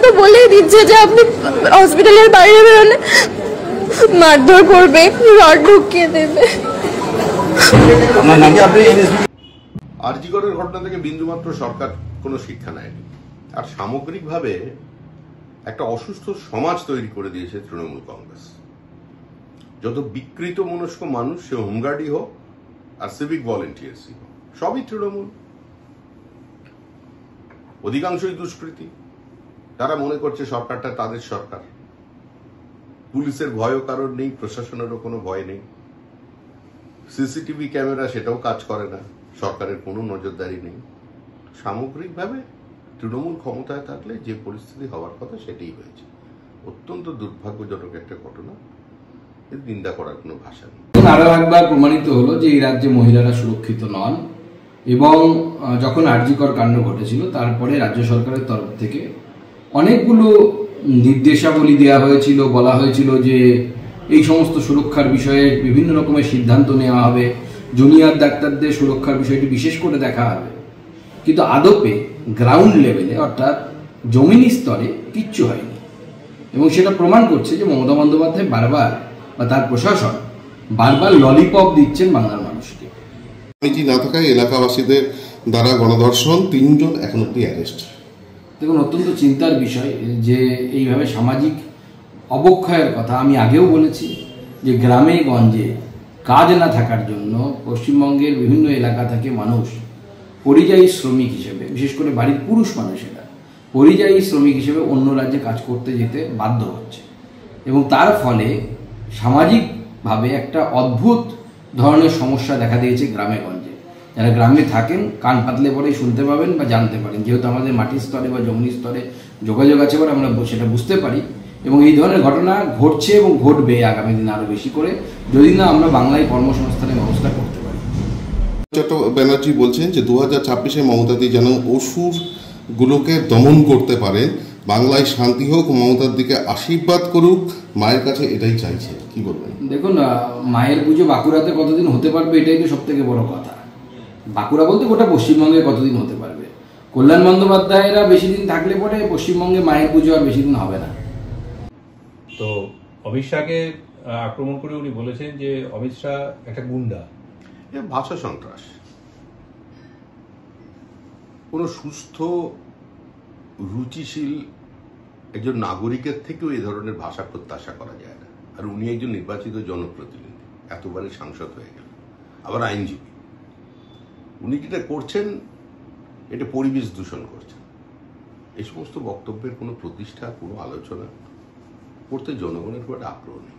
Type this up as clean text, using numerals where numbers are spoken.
তো বলেই দিচ্ছে যে আপনি হসপিটালের বাইরে বেরোলে মারধর করবে, রড ঢুকিয়ে দেবে। আরজি করের ঘটনা থেকে বিন্দুমাত্র সরকার কোনো শিক্ষা নেয়নি, আর সামগ্রিকভাবে একটা অসুস্থ সমাজ তৈরি করে দিয়েছে তৃণমূল কংগ্রেস। যত বিকৃত মনস্ক মানুষ, সে হোমগার্ডই হোক আর সিভিক ভলেন্টিয়ার্সই হোক, সবই তৃণমূল। অধিকাংশই দুষ্কৃতী। তারা মনে করছে সরকারটা তাদের সরকার। পুলিশের ভয়ও কারণ নেই, প্রশাসনেরও কোনো ভয় নেই। সিসিটিভি ক্যামেরা সেটাও কাজ করে না, সরকারের কোনো নজরদারি নেই। সামগ্রিকভাবে তৃণমূল ক্ষমতায় থাকলে যে পরিস্থিতি হওয়ার কথা সেটাই হয়েছে। অত্যন্ত দুর্ভাগ্যজনক একটা ঘটনা, এর নিন্দা করার কোনো ভাষা নেই। আরো একবার প্রমাণিত হলো যে এই রাজ্যে মহিলারা সুরক্ষিত নন, এবং যখন আরজিকর কাণ্ড ঘটেছিল তারপরে রাজ্য সরকারের তরফ থেকে অনেকগুলো নির্দেশাবলী দেওয়া হয়েছিল, বলা হয়েছিল যে এই সমস্ত সুরক্ষার বিষয়ে বিভিন্ন রকমের সিদ্ধান্ত নেওয়া হবে, জুনিয়র ডাক্তারদের সুরক্ষার বিষয়টি বিশেষ করে দেখা হবে। কিন্তু আদপে গ্রাউন্ড লেভেলে অর্থাৎ জমিনি স্তরে কিচ্ছু হয়নি, এবং সেটা প্রমাণ করছে যে মমতা বন্দ্যোপাধ্যায় বারবার বা তার প্রশাসন বারবার ললিপপ দিচ্ছেন বাংলার মানুষকে। কমিটি না থাকায় এলাকাবাসীদের দ্বারা গণধর্ষণ, 3 জন এখন অব্দি অ্যারেস্ট। দেখুন, অত্যন্ত চিন্তার বিষয় যে এইভাবে সামাজিক অবক্ষয়ের কথা আমি আগেও বলেছি যে গ্রামে গঞ্জে কাজ না থাকার জন্য পশ্চিমবঙ্গের বিভিন্ন এলাকা থেকে মানুষ পরিযায়ী শ্রমিক হিসেবে, বিশেষ করে বাড়ির পুরুষ মানুষেরা পরিযায়ী শ্রমিক হিসেবে অন্য রাজ্যে কাজ করতে যেতে বাধ্য হচ্ছে, এবং তার ফলে সামাজিকভাবে একটা অদ্ভুত ধরনের সমস্যা দেখা দিয়েছে গ্রামে গঞ্জে। যারা গ্রামে থাকেন কান পাতলে পরেই শুনতে পাবেন বা জানতে পারেন, যেহেতু আমাদের মাটির স্তরে বা জমির স্তরে যোগাযোগ আছে বলে আমরা সেটা বুঝতে পারি। এবং এই ধরনের ঘটনা ঘটছে এবং ঘটবে আগামী দিনে আরো বেশি করে, যদি না আমরা বাংলায় কর্মসংস্থানের ব্যবস্থা করতে পারি। ব্যানার্জি বলছেন যে 2026-এ মমতাদি যেন অসুরগুলোকে দমন করতে পারেন, বাংলায় শান্তি হোক, মমতার দিকে আশীর্বাদ করুক, মায়ের কাছে এটাই চাইছে। কি বলবেন? দেখুন, মায়ের পুজো বাঁকুড়াতে কতদিন হতে পারবে এটাই তো সব থেকে বড় কথা। বাঁকুড়া বলতে গোটা পশ্চিমবঙ্গে কতদিন হতে পারবে। কল্যাণ বন্দ্যোপাধ্যায়রা বেশি দিন থাকলে পরে পশ্চিমবঙ্গে মায়ের পুজো আর বেশি দিন হবে না। তো অমিত শাহকে আক্রমণ করে উনি বলেছেন যে অমিত শাহ একটা গুন্ডা। ভাষা সন্ত্রাস। কোনো সুস্থ রুচিশীল একজন নাগরিকের থেকেও এই ধরনের ভাষা প্রত্যাশা করা যায় না। আর উনি একজন নির্বাচিত জনপ্রতিনিধি, এতবারের সাংসদ হয়ে গেল, আবার আইনজীবী। উনি যেটা করছেন এটা পরিবেশ দূষণ করছেন। এই সমস্ত বক্তব্যের কোনো প্রতিষ্ঠা, কোনো আলোচনা করতে জনগণের খুব একটা আগ্রহ নেই।